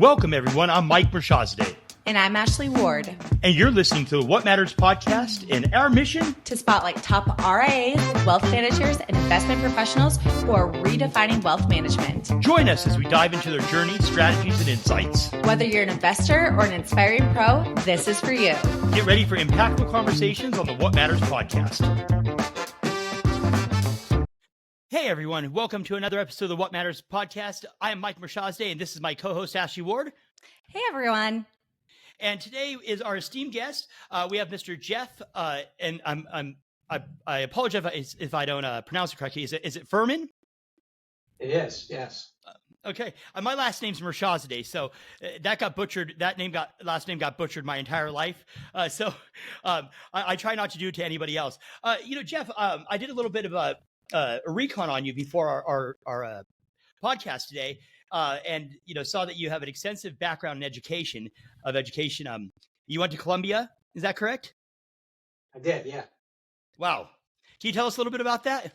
Welcome, everyone. I'm Mike Mershazadeh. And I'm Ashley Ward. And you're listening to the What Matters podcast, and our mission to spotlight top RIAs, wealth managers, and investment professionals who are redefining wealth management. Join us as we dive into their journey, strategies, and insights. Whether you're an investor or an inspiring pro, this is for you. Get ready for impactful conversations on the What Matters podcast. Hey, everyone. Welcome to another episode of the What Matters podcast. I am Mike Mershazadeh, and this is my co-host, Ashley Ward. Hey, everyone. And today is our esteemed guest. We have Mr. Jeff, and I apologize if I don't pronounce it correctly. Is it Fuhrman? It is, yes. Okay, my last name's Mershazadeh, so that got butchered. Last name got butchered my entire life. I try not to do it to anybody else. Jeff, I did a little bit of a recon on you before our podcast today. And saw that you have an extensive background in education. You went to Columbia, is that correct? I did, yeah. Wow. Can you tell us a little bit about that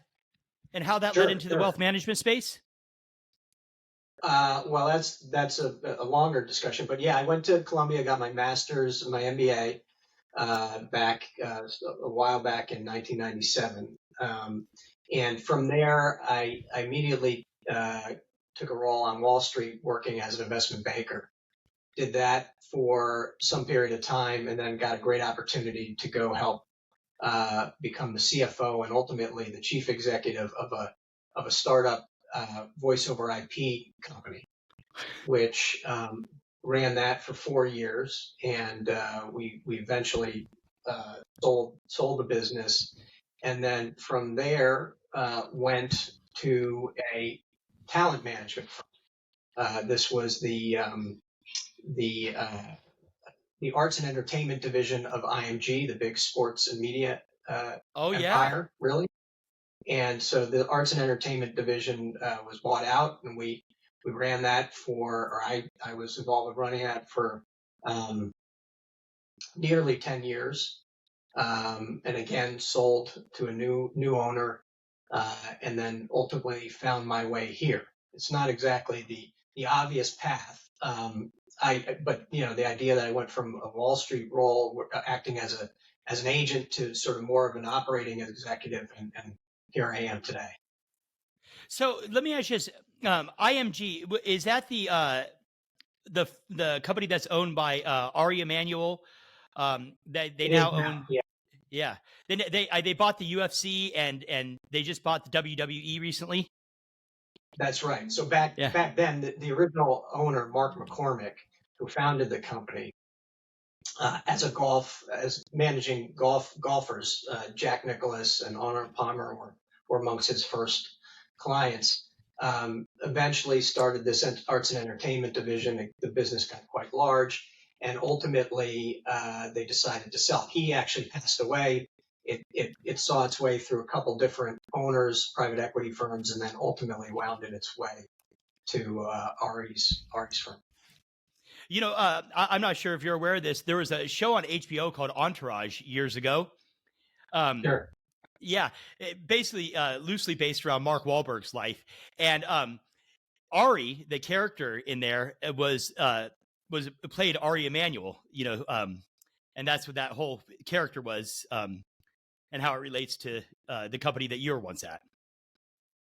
and how that led into the wealth management space? Well, that's a longer discussion, but yeah, I went to Columbia, got my master's, my MBA back a while back in 1997, and from there I immediately took a role on Wall Street working as an investment banker. Did that for some period of time and then got a great opportunity to go help become the CFO and ultimately the chief executive of a startup voice over IP company, which ran that for 4 years. And we eventually sold the business. And then from there went to a talent management firm. This was the arts and entertainment division of IMG, the big sports and media empire, really. And so the arts and entertainment division was bought out, and we ran that I was involved with running that for nearly 10 years, and again sold to a new owner. And then ultimately found my way here. It's not exactly the obvious path. But the idea that I went from a Wall Street role, acting as an agent, to sort of more of an operating executive, and here I am today. So let me ask you this: IMG, is that the company that's owned by Ari Emanuel? They now own. Yeah. Yeah, they bought the UFC and they just bought the WWE recently. That's right. So back then, the original owner, Mark McCormick, who founded the company, as managing golfers, Jack Nicklaus and Arnold Palmer were amongst his first clients. Eventually started this arts and entertainment division. The business got quite large. And ultimately, they decided to sell. He actually passed away. It saw its way through a couple different owners, private equity firms, and then ultimately wound in its way to Ari's firm. I'm not sure if you're aware of this. There was a show on HBO called Entourage years ago. Sure. Yeah, basically loosely based around Mark Wahlberg's life. And Ari, the character in there, was played Ari Emanuel, and that's what that whole character was, and how it relates to the company that you were once at.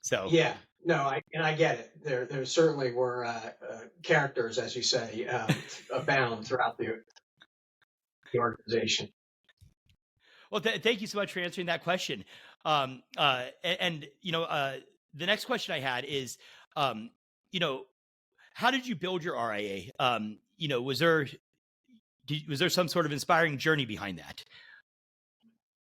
So yeah, no, I get it. There certainly were characters, as you say, abound throughout the organization. Well, thank you so much for answering that question. The next question I had is, how did you build your RIA? Was there some sort of inspiring journey behind that?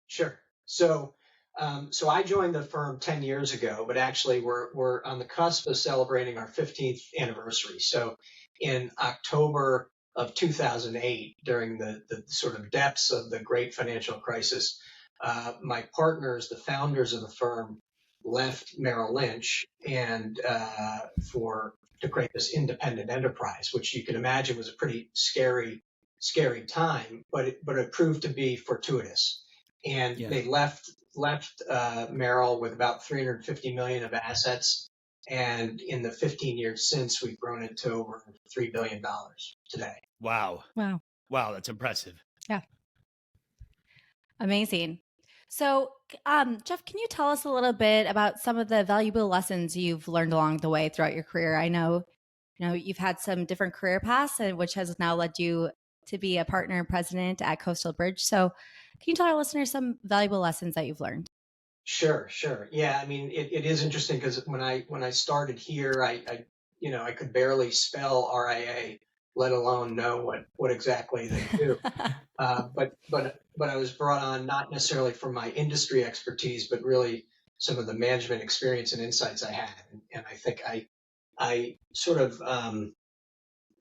Sure. So I joined the firm 10 years ago, but actually we're on the cusp of celebrating our 15th anniversary. So in October of 2008, during the sort of depths of the great financial crisis, my partners, the founders of the firm, left Merrill Lynch and to create this independent enterprise, which you can imagine was a pretty scary time, but it proved to be fortuitous. And they left Merrill with about $350 million of assets And in the 15 years since, we've grown it to over $3 billion today. Wow. Wow. Wow, that's impressive. Yeah. Amazing. So, Jeff, can you tell us a little bit about some of the valuable lessons you've learned along the way throughout your career? I know, you've had some different career paths, and which has now led you to be a partner and president at Coastal Bridge. So, can you tell our listeners some valuable lessons that you've learned? Sure, sure. Yeah, I mean, it is interesting because when I started here, I could barely spell RIA, let alone know what exactly they do. But I was brought on not necessarily for my industry expertise, but really some of the management experience and insights I had. And I think I sort of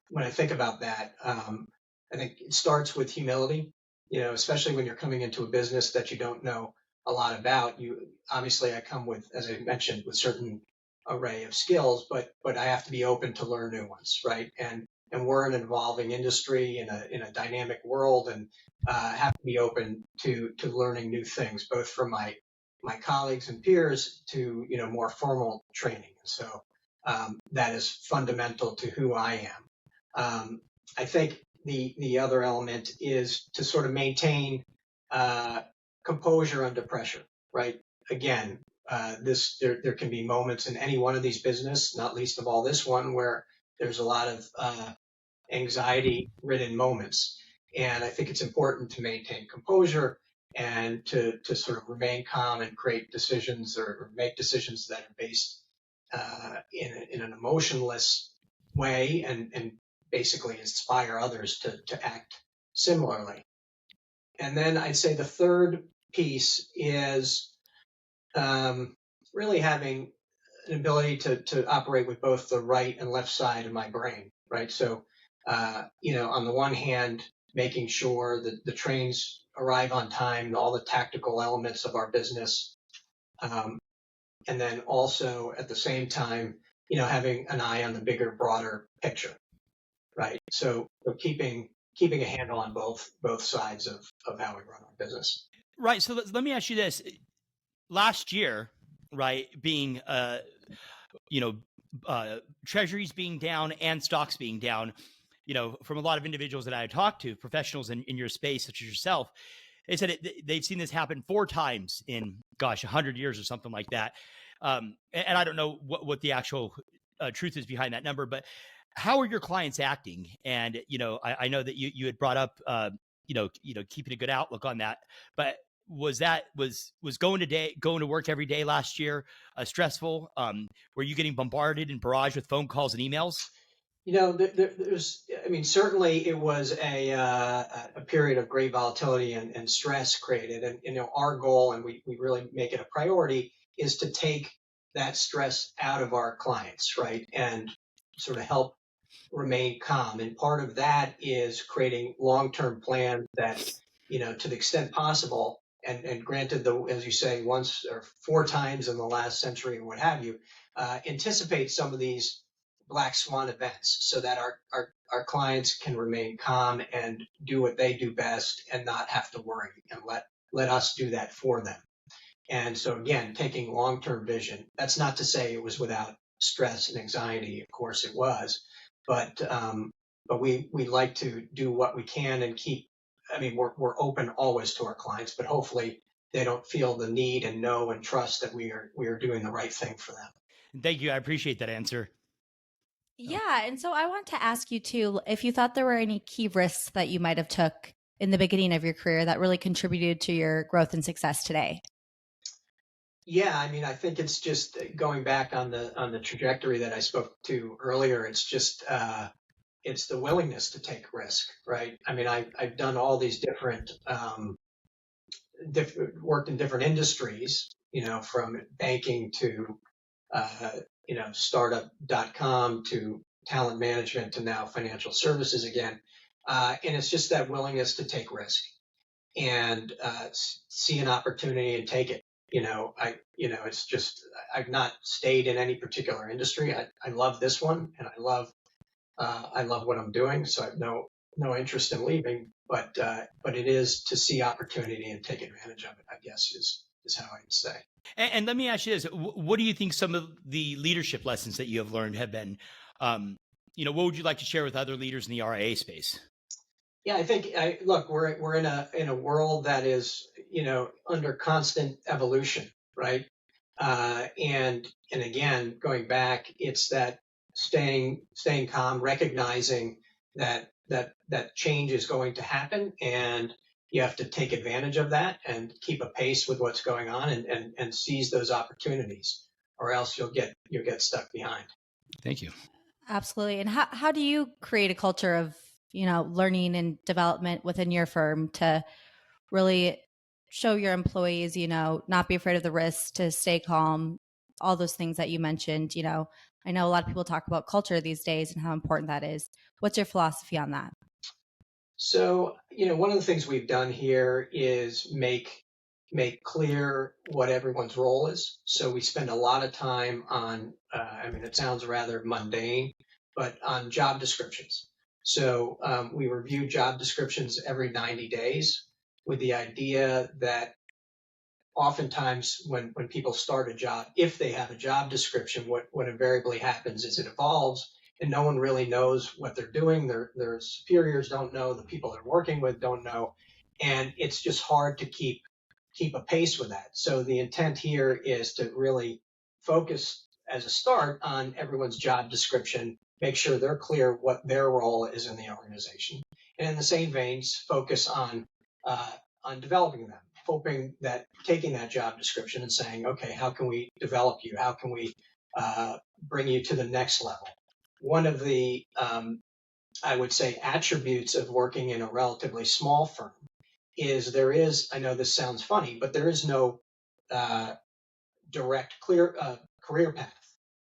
when I think about that, I think it starts with humility. Especially when you're coming into a business that you don't know a lot about. Obviously I come with, as I mentioned, with certain array of skills, but I have to be open to learn new ones, right? And we're an evolving industry in a dynamic world, and have to be open to learning new things, both from my colleagues and peers to more formal training. So that is fundamental to who I am. I think the other element is to sort of maintain uh, composure under pressure, right? Again, there can be moments in any one of these business, not least of all this one, where there's a lot of anxiety-ridden moments, and I think it's important to maintain composure and to sort of remain calm and create decisions or make decisions that are based in an emotionless way, and basically inspire others to act similarly. And then I'd say the third piece is really having an ability to operate with both the right and left side of my brain, right? So, on the one hand, making sure that the trains arrive on time, all the tactical elements of our business, um, and then also at the same time, having an eye on the bigger, broader picture, right? So keeping a handle on both sides of how we run our business. Right. So let me ask you this. Last year, right, being you know, treasuries being down and stocks being down, from a lot of individuals that I had talked to, professionals in your space, such as yourself, they said they've seen this happen 4 times in, gosh, 100 years or something like that. And I don't know what the actual truth is behind that number, but how are your clients acting? And, I know that you had brought up, keeping a good outlook on that, but was going to work every day last year stressful? Were you getting bombarded and barraged with phone calls and emails? I mean, certainly it was a period of great volatility and stress created. And, our goal, and we really make it a priority, is to take that stress out of our clients, right? And sort of help remain calm. And part of that is creating long-term plans that, to the extent possible, and granted, as you say, once or 4 times in the last century or what have you, anticipate some of these black swan events so that our clients can remain calm and do what they do best and not have to worry, and let us do that for them. And so again, taking long-term vision. That's not to say it was without stress and anxiety. Of course, it was, but we like to do what we can and keep. I mean, we're open always to our clients, but hopefully they don't feel the need and know and trust that we are doing the right thing for them. Thank you. I appreciate that answer. Yeah, and so I want to ask you too if you thought there were any key risks that you might have took in the beginning of your career that really contributed to your growth and success today. Yeah, I mean, I think it's just going back on the trajectory that I spoke to earlier. It's just it's the willingness to take risk, right? I mean, I've done all these worked in different industries, from banking to startup.com to talent management to now financial services again. And it's just that willingness to take risk and see an opportunity and take it. It's just I've not stayed in any particular industry. I love this one, and I love what I'm doing, so I have no interest in leaving. But it is to see opportunity and take advantage of it, I guess, is is how I'd say. And let me ask you this: what do you think some of the leadership lessons that you have learned have been? What would you like to share with other leaders in the RIA space? Yeah, I think look, we're in a world that is, under constant evolution, right? And again, going back, it's that staying calm, recognizing that change is going to happen, and you have to take advantage of that and keep a pace with what's going on, and seize those opportunities, or else you'll get stuck behind. Thank you. Absolutely. And how do you create a culture of, learning and development within your firm to really show your employees, not be afraid of the risks, to stay calm, all those things that you mentioned? I know a lot of people talk about culture these days and how important that is. What's your philosophy on that? So, one of the things we've done here is make clear what everyone's role is. So we spend a lot of time on, it sounds rather mundane, but on job descriptions. So we review job descriptions every 90 days with the idea that oftentimes when people start a job, if they have a job description, what invariably happens is it evolves and no one really knows what they're doing. Their superiors don't know, the people they're working with don't know, and it's just hard to keep a pace with that. So the intent here is to really focus as a start on everyone's job description, make sure they're clear what their role is in the organization, and in the same veins, focus on developing them, hoping that taking that job description and saying, okay, how can we develop you? How can we bring you to the next level? One of the, I would say, attributes of working in a relatively small firm is I know this sounds funny, but there is no uh, direct, clear career path.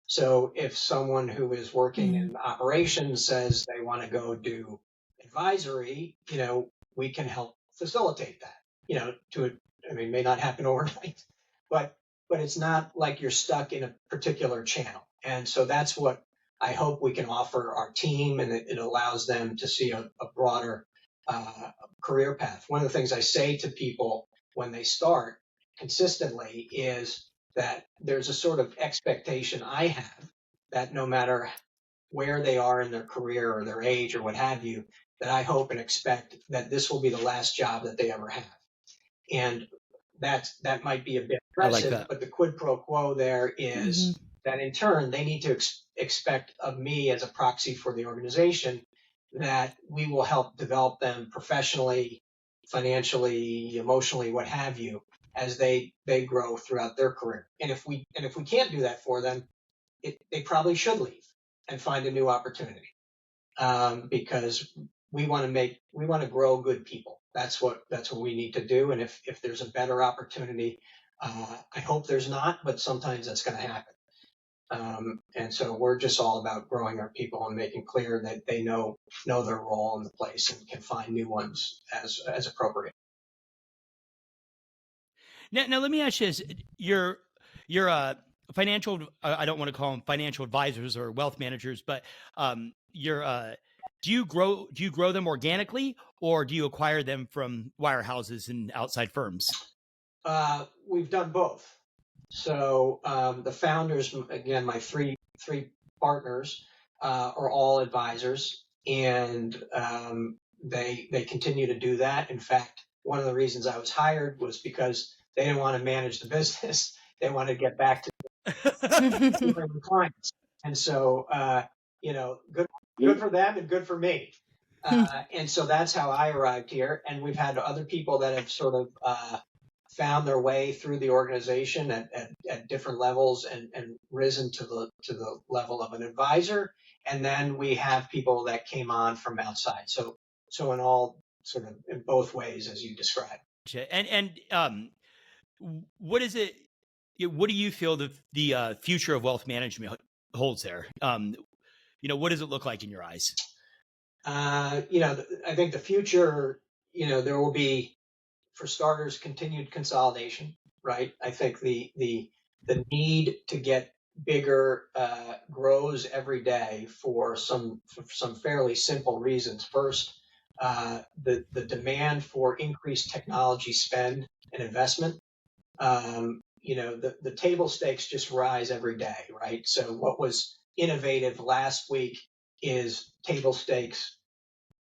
So if someone who is working in operations says they want to go do advisory, we can help facilitate that. It may not happen overnight, but it's not like you're stuck in a particular channel. And so that's what I hope we can offer our team, and it allows them to see a broader career path. One of the things I say to people when they start consistently is that there's a sort of expectation I have that no matter where they are in their career or their age or what have you, that I hope and expect that this will be the last job that they ever have. And that might be a bit I like aggressive, that. but the quid pro quo there is that in turn they need to expect of me as a proxy for the organization that we will help develop them professionally, financially, emotionally, what have you, as they grow throughout their career. And if we can't do that for them, they probably should leave and find a new opportunity, because we want to grow good people. That's what we need to do. And if there's a better opportunity, I hope there's not, but sometimes that's going to happen. And so we're just all about growing our people and making clear that they know their role in the place and can find new ones as appropriate. Now let me ask you this: your financial, I don't want to call them financial advisors or wealth managers, but your do you grow them organically, or do you acquire them from wirehouses and outside firms? We've done both. So the founders, again, my three partners, are all advisors, and they continue to do that. In fact, one of the reasons I was hired was because they didn't want to manage the business; they wanted to get back to different clients. And so, good for them and good for me. And so that's how I arrived here. And we've had other people that have sort of found their way through the organization at different levels and risen to the level of an advisor. And then we have people that came on from outside. So in all sort of in both ways, as you described. And what is it? What do you feel the future of wealth management holds there? What does it look like in your eyes? I think the future, there will be, for starters, continued consolidation, right? I think the need to get bigger grows every day for some fairly simple reasons. First, the demand for increased technology spend and investment the table stakes just rise every day, right? So what was innovative last week is table stakes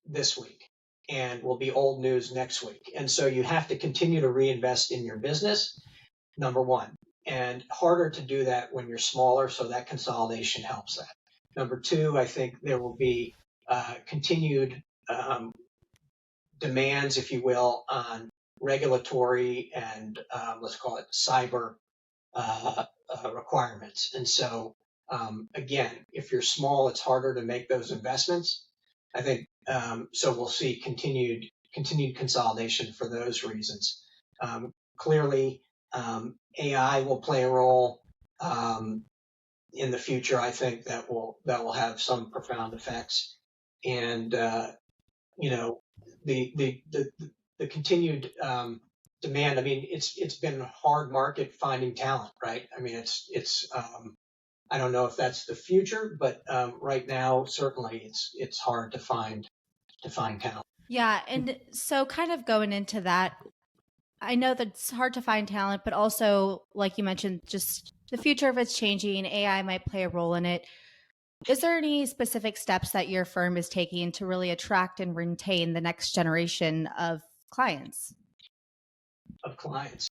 this week and will be old news next week. And so you have to continue to reinvest in your business, number one, and harder to do that when you're smaller. So that consolidation helps that. Number two, I think there will be continued demands, if you will, on regulatory and let's call it cyber requirements. And so, again, if you're small, it's harder to make those investments. I think so. We'll see continued consolidation for those reasons. Clearly, AI will play a role in the future. I think that will have some profound effects, and the continued demand. I mean, it's been a hard market finding talent, right? I mean, it's I don't know if that's the future, but right now certainly it's hard to find talent. Yeah, and so kind of going into that, I know that it's hard to find talent, but also, like you mentioned, just the future of it's changing. AI might play a role in it. Is there any specific steps that your firm is taking to really attract and retain the next generation of clients?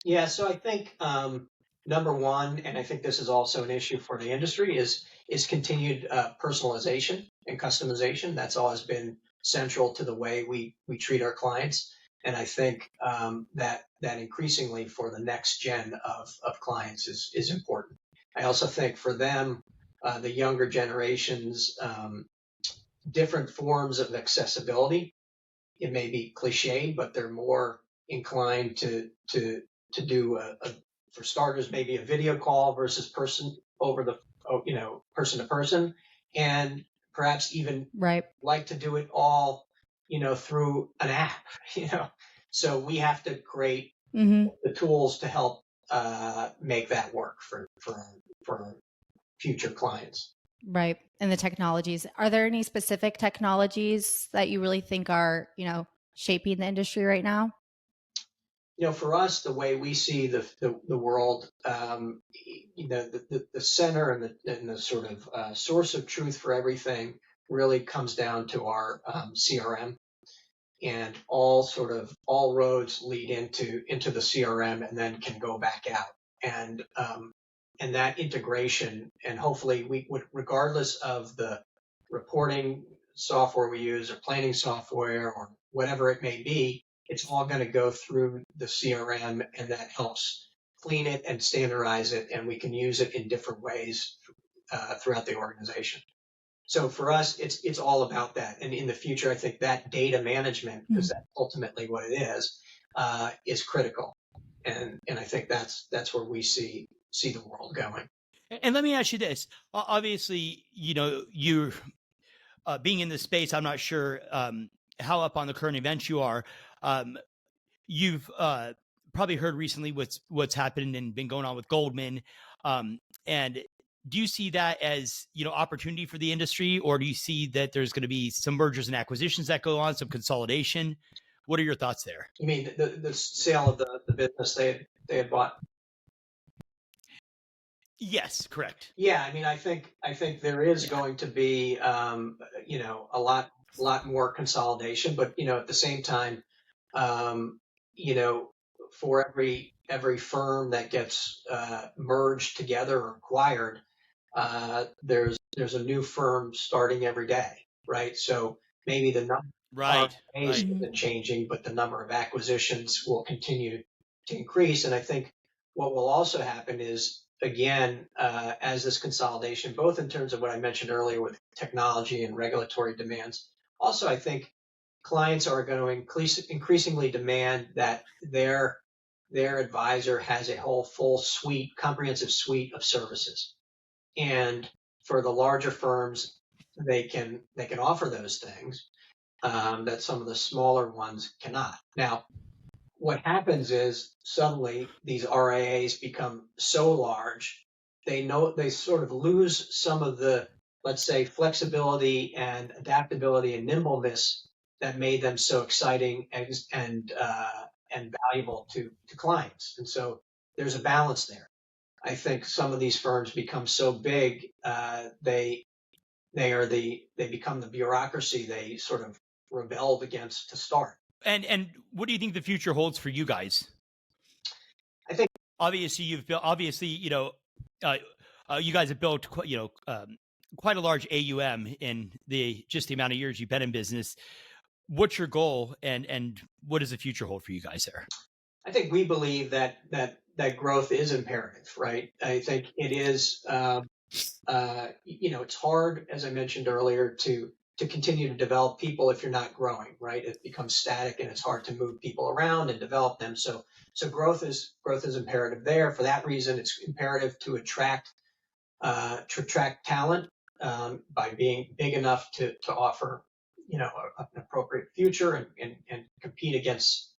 Yeah, so I think number one, and I think this is also an issue for the industry, is continued personalization and customization. That's always been central to the way we treat our clients, and I think that increasingly for the next gen of clients is important. I also think for them, the younger generations, different forms of accessibility. It may be cliche, but they're more inclined to do for starters, maybe a video call versus person over the person to person, and perhaps even Right. like to do it all through an app. So we have to create the tools to help make that work for future clients. Right. And the technologies. Are there any specific technologies that you really think are, shaping the industry right now? For us, the way we see the world, the center and the sort of source of truth for everything really comes down to our CRM, and all roads lead into the CRM and then can go back out, and that integration, and hopefully we would, regardless of the reporting software we use or planning software or whatever it may be, it's all going to go through the CRM, and that helps clean it and standardize it, and we can use it in different ways throughout the organization. So for us, it's all about that. And in the future, I think that data management, because that's ultimately what it is critical. And I think that's where we see the world going. And let me ask you this: obviously, you're being in this space. I'm not sure how up on the current events you are. You've probably heard recently what's happened and been going on with Goldman. And do you see that as, opportunity for the industry, or do you see that there's going to be some mergers and acquisitions that go on, some consolidation? What are your thoughts there? You mean the sale of the business they had bought? Yes, correct. Yeah, I mean, I think there is going to be a lot more consolidation, but at the same time, for every firm that gets merged together or acquired, there's a new firm starting every day, right? So maybe the number of RMAs isn't changing, but the number of acquisitions will continue to increase. And I think what will also happen is, again, as this consolidation, both in terms of what I mentioned earlier with technology and regulatory demands, also I think clients are going to increasingly demand that their advisor has a whole full comprehensive suite of services. And for the larger firms, they can offer those things that some of the smaller ones cannot. Now, what happens is suddenly these RIAs become so large, they sort of lose some of the, let's say, flexibility and adaptability and nimbleness that made them so exciting and valuable to clients. And so there's a balance there. I think some of these firms become so big, they become the bureaucracy they sort of rebelled against to start. And what do you think the future holds for you guys? I think Obviously you've built, uh, you guys have built, quite a large AUM in just the amount of years you've been in business. What's your goal, and what does the future hold for you guys there? I think we believe that growth is imperative, right? I think it is. It's hard, as I mentioned earlier, to continue to develop people if you're not growing, right? It becomes static, and it's hard to move people around and develop them. So growth is imperative there. For that reason, it's imperative to attract talent by being big enough to offer, an appropriate future and compete against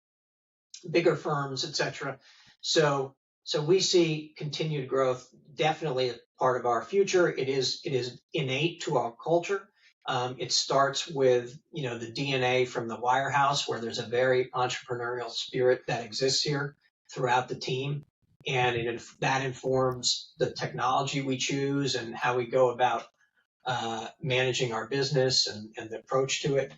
bigger firms, et cetera. So we see continued growth definitely as part of our future. It is innate to our culture. It starts with the DNA from the Wirehouse, where there's a very entrepreneurial spirit that exists here throughout the team, and that informs the technology we choose and how we go about managing our business and the approach to it.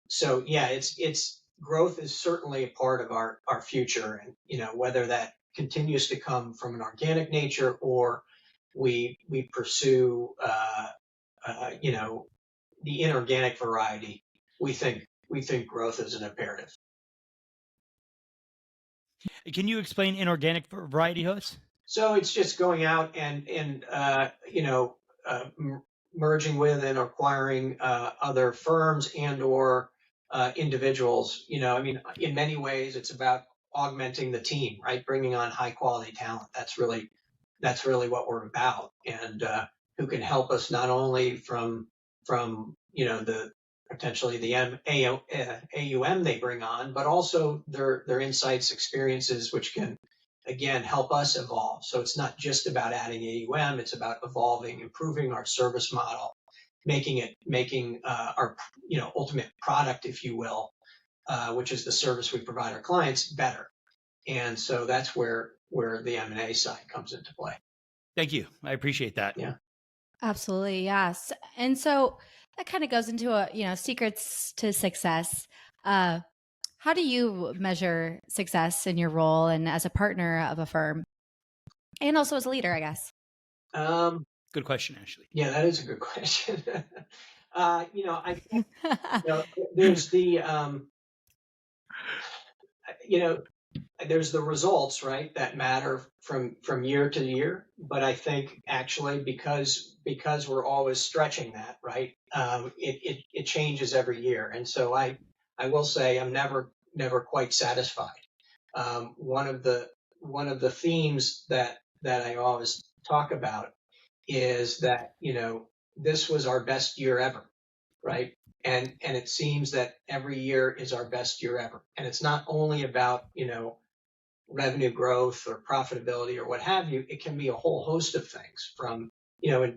So yeah, it's growth is certainly a part of our future, and whether that continues to come from an organic nature or we pursue the inorganic variety. We think growth is an imperative. Can you explain inorganic variety, hosts? So it's just going out and merging with and acquiring other firms and or individuals. In many ways, it's about augmenting the team, right? Bringing on high quality talent. That's really what we're about, and who can help us not only from the potentially the AUM they bring on, but also their insights, experiences, which can again help us evolve. So it's not just about adding AUM; it's about evolving, improving our service model, making our ultimate product, if you will, which is the service we provide our clients, better. And so that's where the M&A side comes into play. Thank you. I appreciate that. Yeah. Absolutely, yes. And so that kind of goes into secrets to success. How do you measure success in your role and as a partner of a firm, and also as a leader, I guess? Good question, Ashley. Yeah, that is a good question. I think there's the there's the results, right, that matter from year to year. But I think actually because we're always stretching that, right, it changes every year. And so I will say I'm never quite satisfied. One of the themes that I always talk about is that this was our best year ever, right? And it seems that every year is our best year ever. And it's not only about revenue growth or profitability or what have you. It can be a whole host of things. From you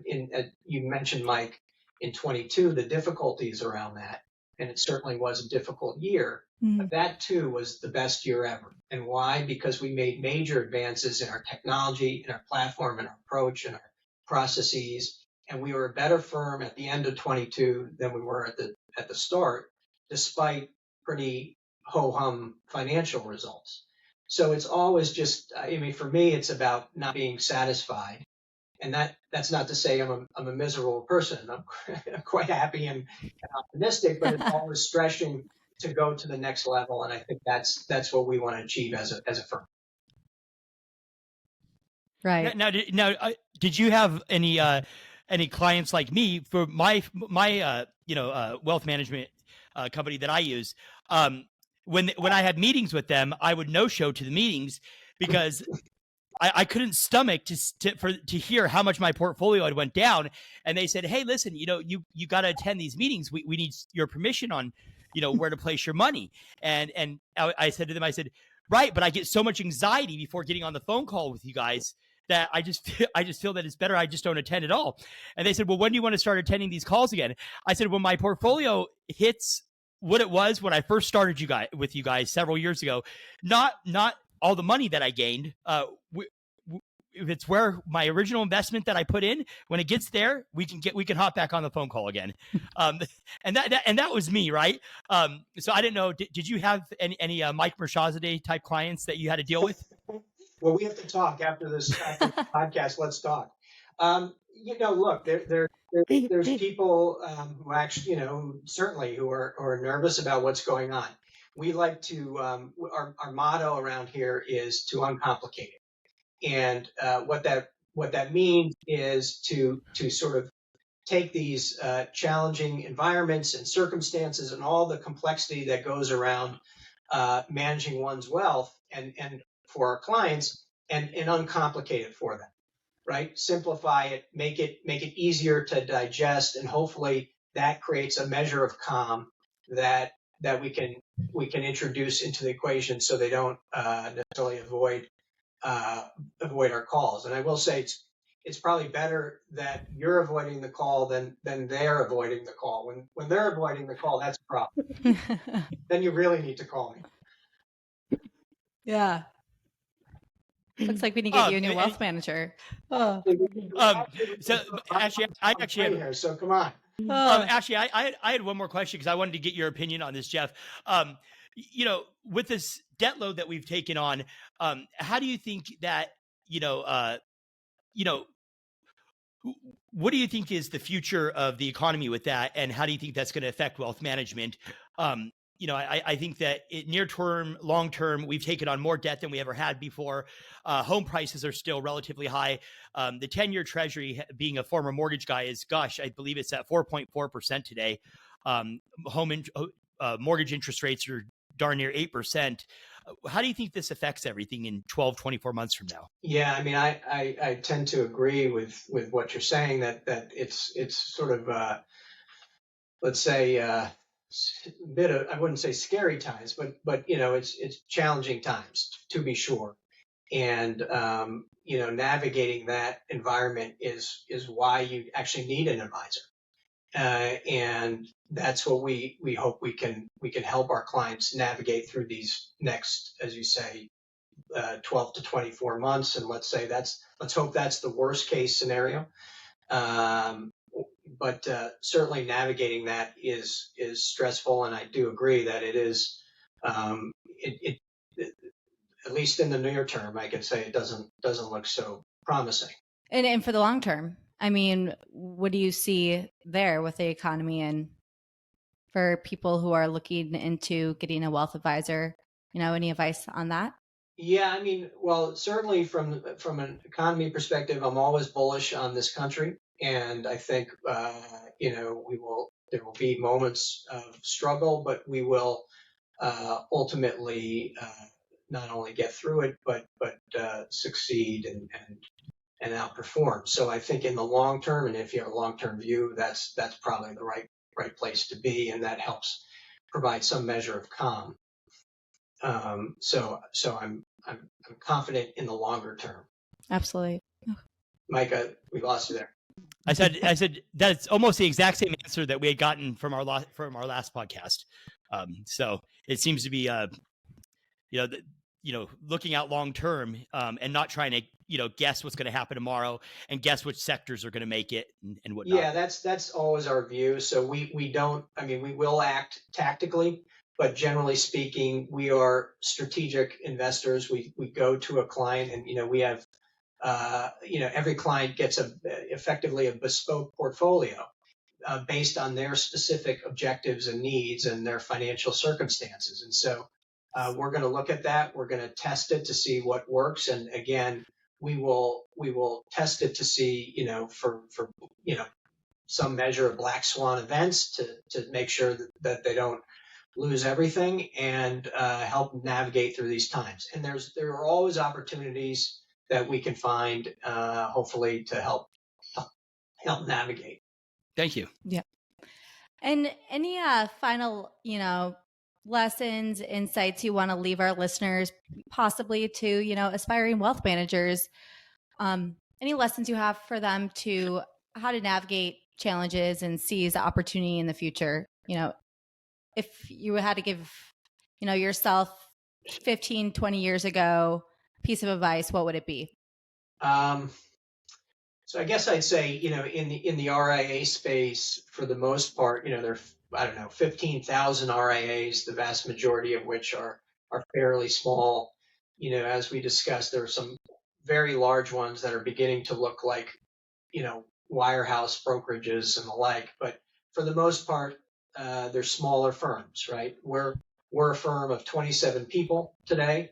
mentioned, Mike, in 22 the difficulties around that, and it certainly was a difficult year. But that too was the best year ever. And why? Because we made major advances in our technology, in our platform, in our approach, in our processes, and we were a better firm at the end of 22 than we were at the start, despite pretty ho-hum financial results. So it's always just, for me, it's about not being satisfied. And that's not to say I'm a miserable person. I'm quite happy and optimistic, but it's always stretching to go to the next level. And I think that's what we want to achieve as a firm. Right. Now, did you have any clients like me for my wealth management company that I use? When I had meetings with them, I would no-show to the meetings because I couldn't stomach to hear how much my portfolio had went down. And they said, "Hey, listen, you got to attend these meetings. We need your permission on, where to place your money." And I said to them, I said, "Right, but I get so much anxiety before getting on the phone call with you guys that I just feel that it's better I just don't attend at all." And they said, "Well, when do you want to start attending these calls again?" I said, "When my portfolio hits what it was when I first started with you guys several years ago, not all the money that I gained, if it's where my original investment that I put in, when it gets there, we can hop back on the phone call again. And that was me, right? So I didn't know. Did you have any Mike Mershazadeh type clients that you had to deal with? Well, we have to talk after this podcast. Let's talk. Look, there's people who actually, certainly who are nervous about what's going on. We like to, our motto around here is to uncomplicate it. And what that means is to sort of take these challenging environments and circumstances and all the complexity that goes around managing one's wealth and for our clients and uncomplicate it for them, right? Simplify it, make it easier to digest, and hopefully that creates a measure of calm that we can introduce into the equation so they don't necessarily avoid our calls. And I will say it's probably better that you're avoiding the call than they're avoiding the call. When they're avoiding the call, that's a problem. Then you really need to call me. Yeah. Looks like we need to get you a new wealth manager. So actually, I actually here, so come on. Actually, I had one more question because I wanted to get your opinion on this, Jeff. With this debt load that we've taken on, how do you think that what do you think is the future of the economy with that, and how do you think that's going to affect wealth management? I think that near term, long term, we've taken on more debt than we ever had before. Home prices are still relatively high. The 10-year treasury, being a former mortgage guy, is, I believe it's at 4.4% today. Mortgage interest rates are darn near 8%. How do you think this affects everything in 12, 24 months from now? Yeah, I mean, I tend to agree with what you're saying, that it's sort of, let's say, a bit of, I wouldn't say scary times, but it's challenging times, to be sure. And navigating that environment is why you actually need an advisor. And that's what we hope we can help our clients navigate through these next, as you say, 12 to 24 months. And let's hope that's the worst case scenario. But certainly navigating that is stressful, and I do agree that it is. At least in the near term, I can say it doesn't look so promising. And for the long term, I mean, what do you see there with the economy, and for people who are looking into getting a wealth advisor? Any advice on that? Yeah, I mean, well, certainly from an economy perspective, I'm always bullish on this country, and I think there will be moments of struggle, but we will ultimately not only get through it, but succeed and outperform. So I think in the long term, and if you have a long-term view, that's probably the right place to be, and that helps provide some measure of calm. So I'm confident in the longer term. Absolutely. Micah, we lost you there. I said that's almost the exact same answer that we had gotten from our last podcast. So it seems to be looking out long term, and not trying to guess what's going to happen tomorrow and guess which sectors are going to make it and whatnot. Yeah, that's always our view. So we don't. I mean, we will act tactically, but generally speaking, we are strategic investors. We go to a client, and we have every client gets effectively a bespoke portfolio based on their specific objectives and needs and their financial circumstances. And so we're going to look at that. We're going to test it to see what works. And again, we will test it to see, for some measure of black swan events to make sure that they don't lose everything, and help navigate through these times. And there are always opportunities that we can find, hopefully, to help navigate. Thank you. Yeah. And any final, lessons, insights you want to leave our listeners, possibly to, aspiring wealth managers? Any lessons you have for them to how to navigate challenges and seize opportunity in the future? If you had to give, yourself 15, 20 years ago piece of advice, what would it be? So I guess I'd say, in the RIA space, for the most part, there are, I don't know, 15,000 RIAs, the vast majority of which are fairly small. As we discussed, there are some very large ones that are beginning to look like, wirehouse brokerages and the like. But for the most part, they're smaller firms, right? We're a firm of 27 people today.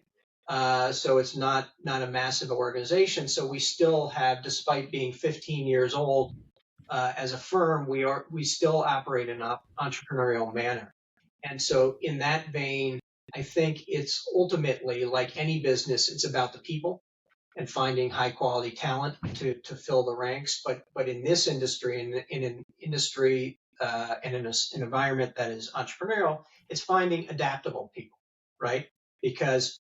So it's not a massive organization. So we still have, despite being 15 years old as a firm, we still operate in an entrepreneurial manner. And so in that vein, I think it's ultimately, like any business, it's about the people and finding high quality talent to fill the ranks. But in this industry, in an industry and in an environment that is entrepreneurial, it's finding adaptable people, right? Because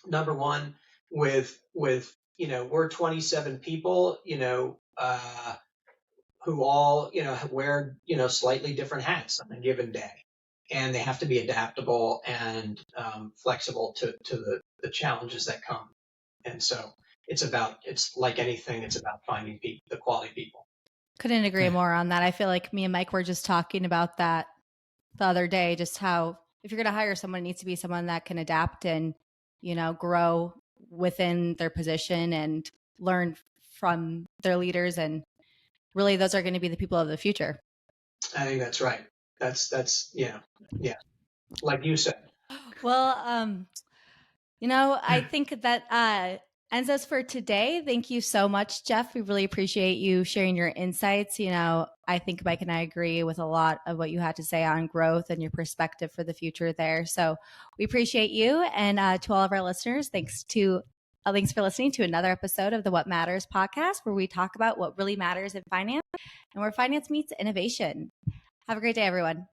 number one, with we're 27 people, who all wear slightly different hats on a given day, and they have to be adaptable and flexible to the challenges that come. And so it's like anything, it's about finding people, the quality people. Couldn't agree more on that. I feel like me and Mike were just talking about that the other day, just how if you're going to hire someone, it needs to be someone that can adapt and, grow within their position and learn from their leaders. And really, those are going to be the people of the future. I think that's right. That's yeah. Like you said. Well, I think that ends us for today. Thank you so much, Jeff. We really appreciate you sharing your insights. I think Mike and I agree with a lot of what you had to say on growth and your perspective for the future there. So we appreciate you. And to all of our listeners, thanks for listening to another episode of the What Matters podcast, where we talk about what really matters in finance and where finance meets innovation. Have a great day, everyone.